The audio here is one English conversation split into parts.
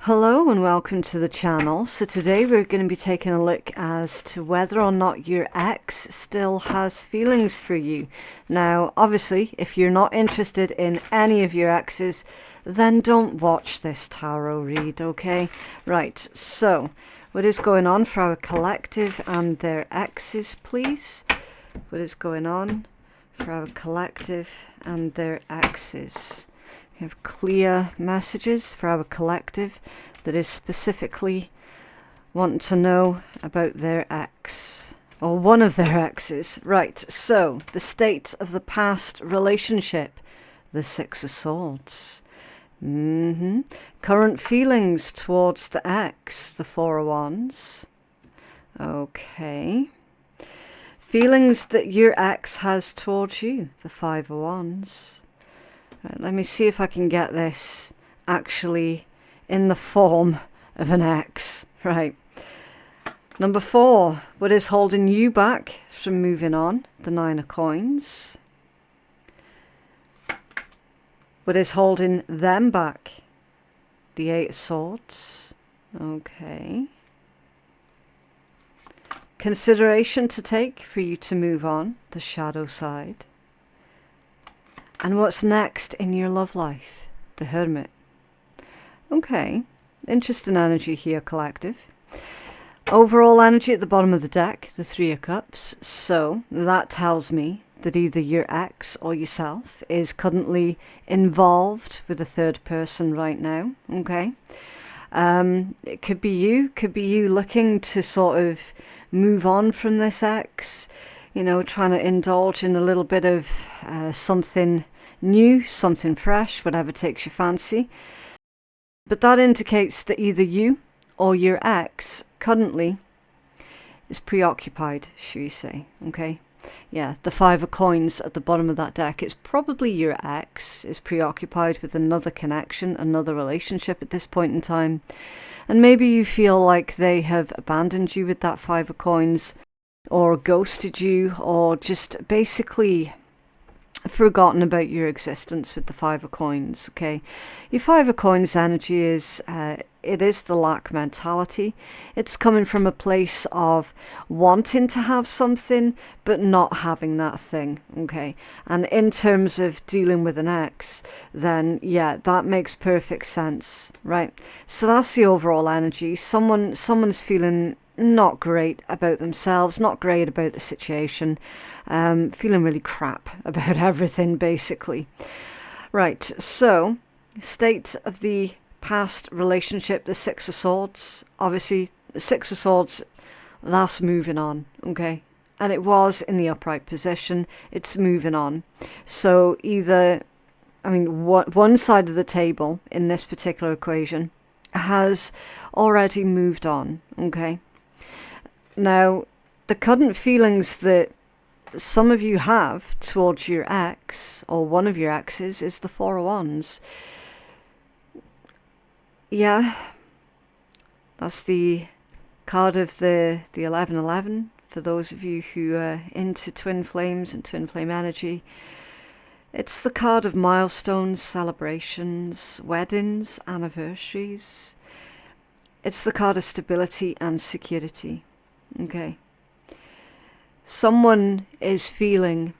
Hello and welcome to the channel. So today we're going to be taking a look as to whether or not your ex still has feelings for you. Now obviously if you're not interested in any of your exes, then don't watch this tarot read, okay? Right, so what is going on for our collective and their exes, please? What is going on for our collective and their exes? We have clear messages for our collective that is specifically wanting to know about their ex, or one of their exes. Right, so the state of the past relationship, the Six of Swords. Current feelings towards the ex, the Four of Wands. Okay. Feelings that your ex has towards you, the Five of Wands. Right, let me see if I can get this actually in the form of an X. Right. Number 4, what is holding you back from moving on? The Nine of Coins. What is holding them back? The Eight of Swords. Okay. Consideration to take for you to move on, the Shadow side. And what's next in your love life? The Hermit. Okay, interesting energy here, collective. Overall energy at the bottom of the deck, the Three of Cups. So that tells me that either your ex or yourself is currently involved with a third person right now, okay? It could be you looking to sort of move on from this ex, you know, trying to indulge in a little bit of something new, something fresh, whatever takes your fancy. But that indicates that either you or your ex currently is preoccupied, should we say, okay? Yeah, the Five of Coins at the bottom of that deck. It's probably your ex is preoccupied with another connection, another relationship at this point in time. And maybe you feel like they have abandoned you with that Five of Coins, or ghosted you, or just basically forgotten about your existence with the Five of Coins, okay? Your Five of Coins energy is, it is the lack mentality. It's coming from a place of wanting to have something, but not having that thing, okay? And in terms of dealing with an ex, then yeah, that makes perfect sense, right? So that's the overall energy. Someone's feeling not great about themselves, not great about the situation, feeling really crap about everything, basically. Right, so state of the past relationship, the Six of Swords. Obviously, the Six of Swords, that's moving on, okay? And it was in the upright position, it's moving on. So either, I mean, one side of the table in this particular equation has already moved on, okay? Now, the current feelings that some of you have towards your ex, or one of your exes, is the Four of Wands. Yeah, that's the card of the 1111, for those of you who are into twin flames and twin flame energy. It's the card of milestones, celebrations, weddings, anniversaries. It's the card of stability and security. Okay. Someone is feeling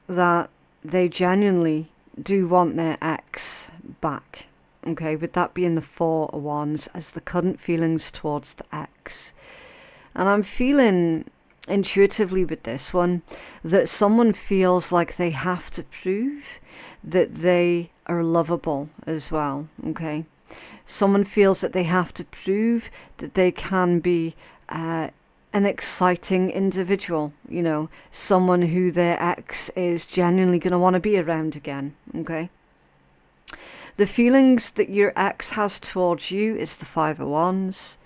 that they genuinely do want their ex back. Okay, with that being the Four of Wands as the current feelings towards the ex. And I'm feeling intuitively with this one that someone feels like they have to prove that they are lovable as well. Okay. Someone feels that they have to prove that they can be an exciting individual, you know, someone who their ex is genuinely going to want to be around again, okay? The feelings that your ex has towards you is the Five of Wands,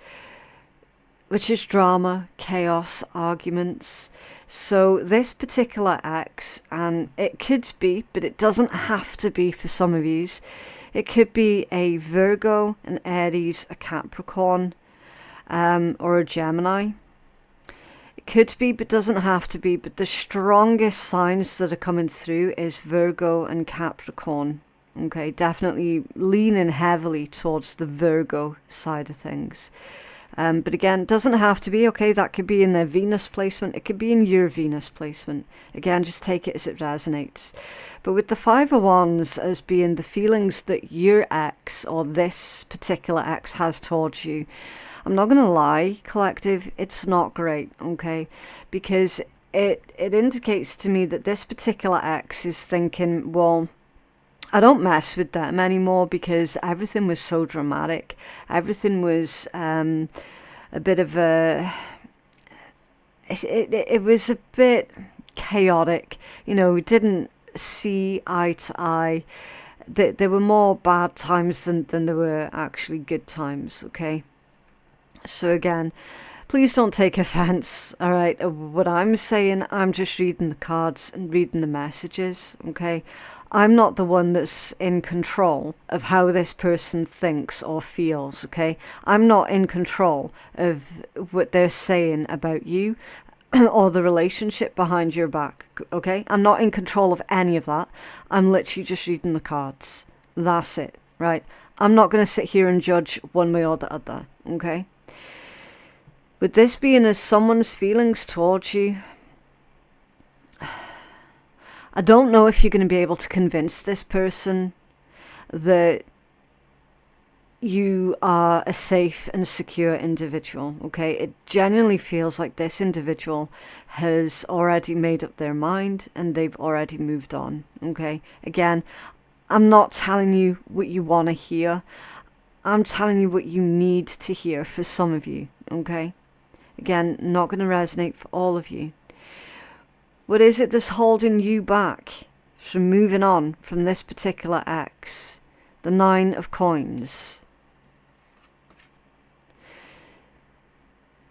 which is drama, chaos, arguments. So this particular ex, and it could be, but it doesn't have to be for some of yous, it could be a Virgo, an Aries, a Capricorn, or a Gemini. Could be, but doesn't have to be. But the strongest signs that are coming through is Virgo and Capricorn. Okay, definitely leaning heavily towards the Virgo side of things. But again, it doesn't have to be, okay? That could be in their Venus placement. It could be in your Venus placement. Again, just take it as it resonates. But with the Five of Wands as being the feelings that your ex or this particular ex has towards you, I'm not going to lie, collective, it's not great, okay? Because it indicates to me that this particular ex is thinking, well, I don't mess with them anymore because everything was so dramatic. Everything was a bit of a... It was a bit chaotic. You know, we didn't see eye to eye. There were more bad times than there were actually good times, okay? So again, please don't take offense, all right? What I'm saying, I'm just reading the cards and reading the messages, okay? I'm not the one that's in control of how this person thinks or feels, okay? I'm not in control of what they're saying about you or the relationship behind your back, okay? I'm not in control of any of that. I'm literally just reading the cards. That's it, right? I'm not going to sit here and judge one way or the other, okay? With this being as someone's feelings towards you, I don't know if you're going to be able to convince this person that you are a safe and secure individual, okay? It genuinely feels like this individual has already made up their mind and they've already moved on, okay? Again, I'm not telling you what you want to hear. I'm telling you what you need to hear for some of you, okay? Again, not going to resonate for all of you. What is it that's holding you back from moving on from this particular ex? The Nine of Coins.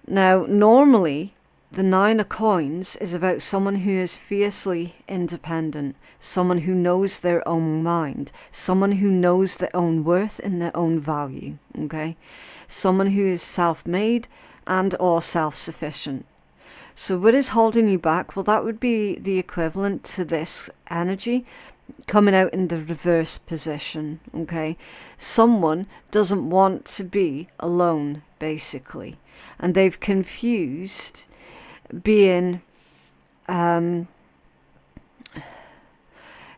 Now, normally, the Nine of Coins is about someone who is fiercely independent, someone who knows their own mind, someone who knows their own worth and their own value, okay? Someone who is self-made and or self-sufficient. So what is holding you back? Well, that would be the equivalent to this energy coming out in the reverse position, okay? Someone doesn't want to be alone, basically. And they've confused being...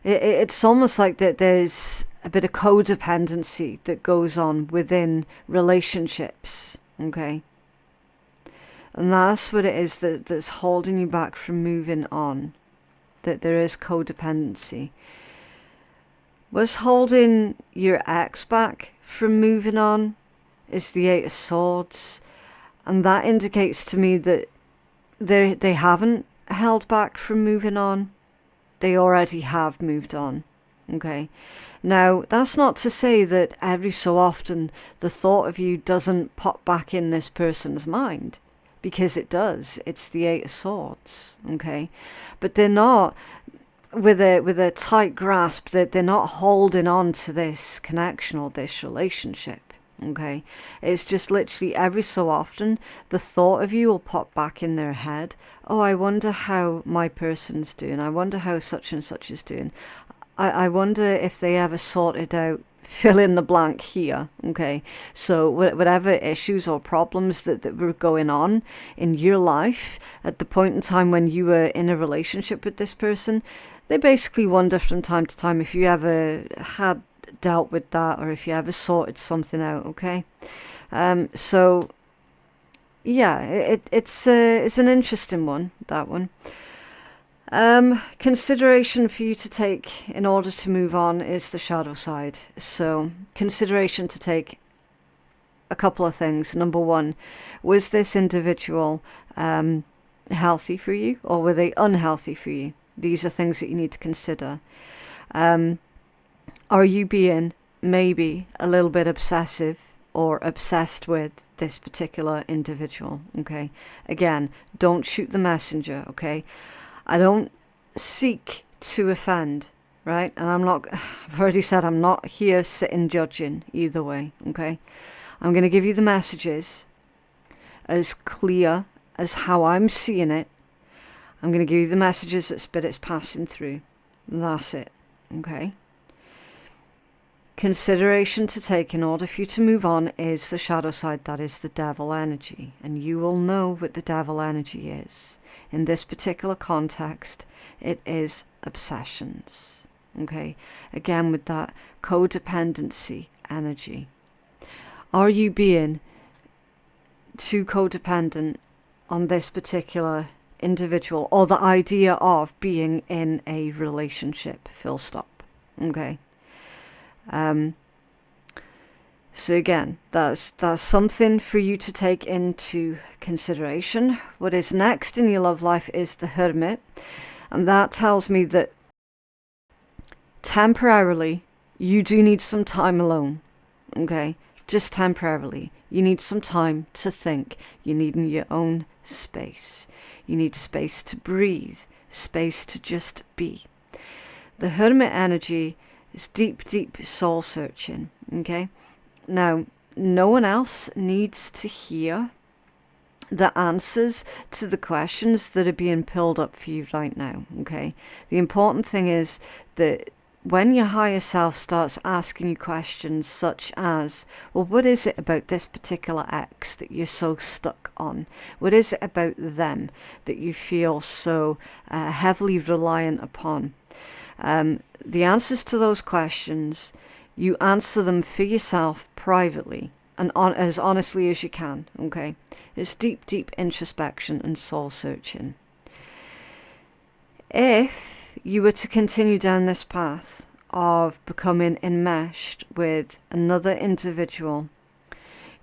it's almost like that there's a bit of codependency that goes on within relationships, okay? And that's what it is that's holding you back from moving on. That there is codependency. What's holding your ex back from moving on is the Eight of Swords. And that indicates to me that they haven't held back from moving on. They already have moved on. Okay. Now, that's not to say that every so often the thought of you doesn't pop back in this person's mind. Because it does. It's the Eight of Swords, okay? But they're not, with a tight grasp, that they're not holding on to this connection or this relationship, okay? It's just literally every so often, the thought of you will pop back in their head. Oh, I wonder how my person's doing. I wonder how such and such is doing. I wonder if they ever sorted out fill in the blank here, okay? So whatever issues or problems that were going on in your life at the point in time when you were in a relationship with this person, they basically wonder from time to time if you ever had dealt with that or if you ever sorted something out, okay? So yeah, it's an interesting one, that one. Consideration for you to take in order to move on is the shadow side. So consideration to take a couple of things. Number one, was this individual healthy for you or were they unhealthy for you? These are things that you need to consider. Are you being maybe a little bit obsessive or obsessed with this particular individual? Okay. Again, don't shoot the messenger, okay? I don't seek to offend, right? And I've already said I'm not here sitting judging either way, okay? I'm going to give you the messages as clear as how I'm seeing it. I'm going to give you the messages that Spirit's passing through. That's it, okay? consideration to take in order for you to move on is the shadow side, that is the devil energy. And you will know what the devil energy is. In this particular context, it is obsessions. Okay, again with that codependency energy. Are you being too codependent on this particular individual, or the idea of being in a relationship, full stop? Okay. So again, that's something for you to take into consideration. What is next in your love life is the Hermit, and that tells me that temporarily you do need some time alone. Okay, just temporarily. You need some time to think. You need your own space. You need space to breathe, space to just be. The Hermit energy is deep, deep soul searching. Okay, now no one else needs to hear the answers to the questions that are being pulled up for you right now. Okay, the important thing is that when your higher self starts asking you questions such as, well, what is it about this particular ex that you're so stuck on? What is it about them that you feel so heavily reliant upon? The answers to those questions, you answer them for yourself privately and as honestly as you can. Okay, it's deep, deep introspection and soul searching. If you were to continue down this path of becoming enmeshed with another individual,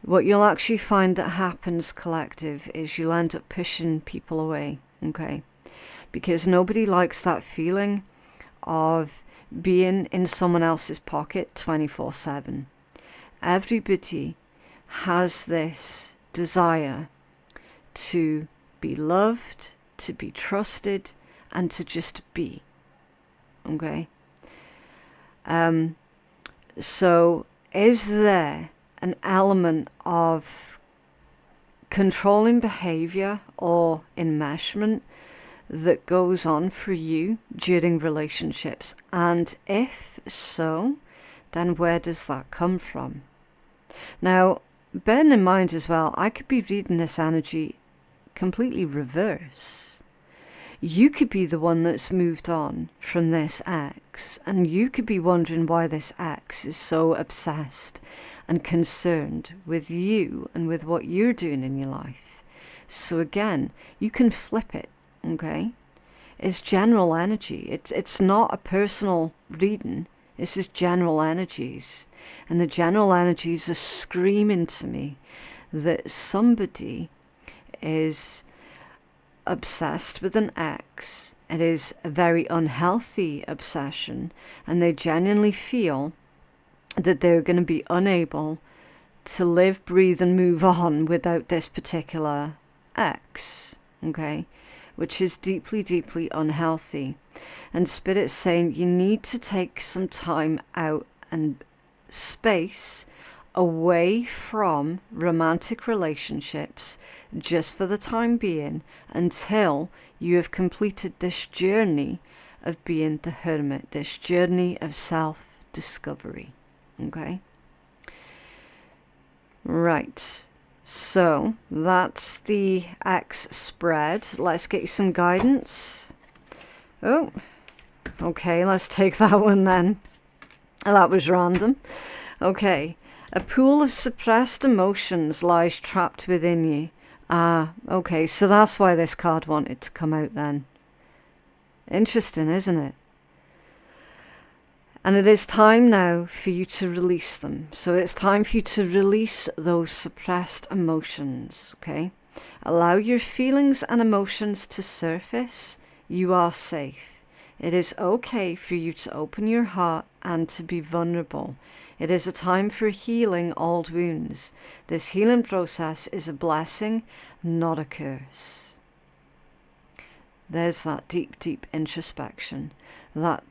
what you'll actually find that happens, collective, is you'll end up pushing people away. Okay, because nobody likes that feeling of being in someone else's pocket 24/7. Everybody has this desire to be loved, to be trusted, and to just be. Okay. So is there an element of controlling behavior or enmeshment that goes on for you during relationships? And if so, then where does that come from? Now, bearing in mind as well, I could be reading this energy completely reverse. You could be the one that's moved on from this ex, and you could be wondering why this ex is so obsessed and concerned with you and with what you're doing in your life. So again, you can flip it. Okay, it's general energy. It's not a personal reading. This is general energies, and the general energies are screaming to me that somebody is obsessed with an ex. It is a very unhealthy obsession, and they genuinely feel that they're going to be unable to live, breathe, and move on without this particular ex. Okay, which is deeply, deeply unhealthy. And Spirit's saying you need to take some time out and space away from romantic relationships just for the time being, until you have completed this journey of being the Hermit, this journey of self-discovery. Okay? Right. So that's the X spread. Let's get you some guidance. Oh, okay, let's take that one then. That was random. Okay. A pool of suppressed emotions lies trapped within you. Ah, okay, so that's why this card wanted to come out then. Interesting, isn't it? And it is time now for you to release them. So it's time for you to release those suppressed emotions, okay? Allow your feelings and emotions to surface. You are safe. It is okay for you to open your heart and to be vulnerable. It is a time for healing old wounds. This healing process is a blessing, not a curse. There's that deep, deep introspection, that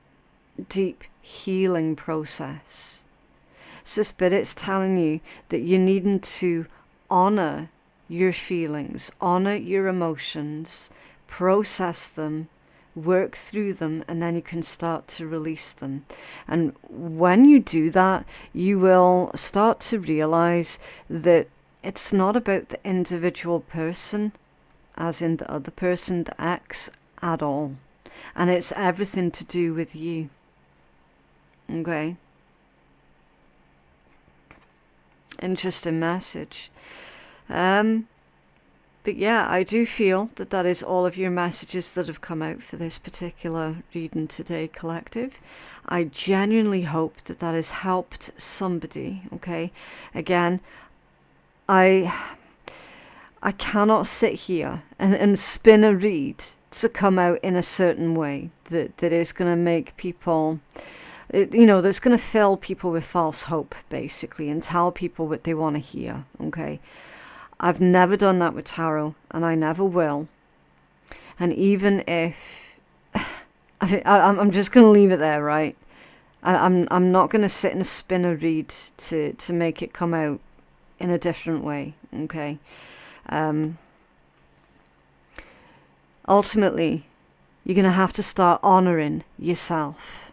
deep healing process. So Spirit's telling you that you're needing to honor your feelings, honor your emotions, process them work through them, and then you can start to release them. And when you do that, you will start to realize that it's not about the individual person, as in the other person, the ex, at all. And it's everything to do with you. Okay? Interesting message. But yeah, I do feel that that is all of your messages that have come out for this particular reading today, collective. I genuinely hope that that has helped somebody, okay? Again, I cannot sit here and spin a read to come out in a certain way that is going to make people, that's going to fill people with false hope, basically, and tell people what they want to hear, okay? I've never done that with tarot, and I never will. And even if, I'm just going to leave it there, right? I'm not going to sit and spin a read to make it come out in a different way, okay? Ultimately, you're going to have to start honoring yourself,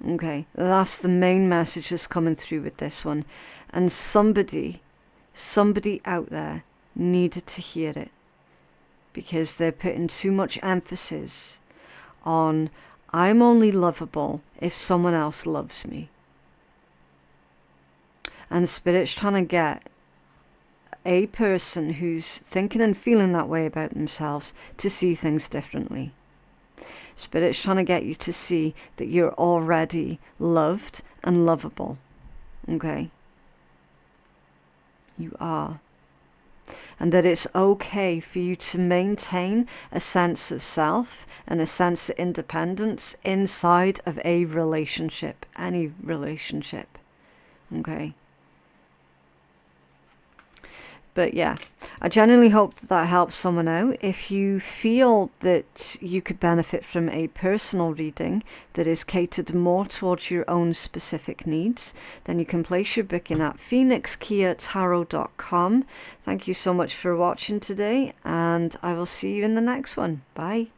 okay? That's the main message that's coming through with this one. And somebody out there needed to hear it, because they're putting too much emphasis on, I'm only lovable if someone else loves me. And Spirit's trying to get a person who's thinking and feeling that way about themselves to see things differently. Spirit's trying to get you to see that you're already loved and lovable. Okay? You are. And that it's okay for you to maintain a sense of self and a sense of independence inside of a relationship, any relationship. Okay? But yeah, I genuinely hope that that helps someone out. If you feel that you could benefit from a personal reading that is catered more towards your own specific needs, then you can place your booking at phoenixkeiatarot.com. Thank you so much for watching today, and I will see you in the next one. Bye.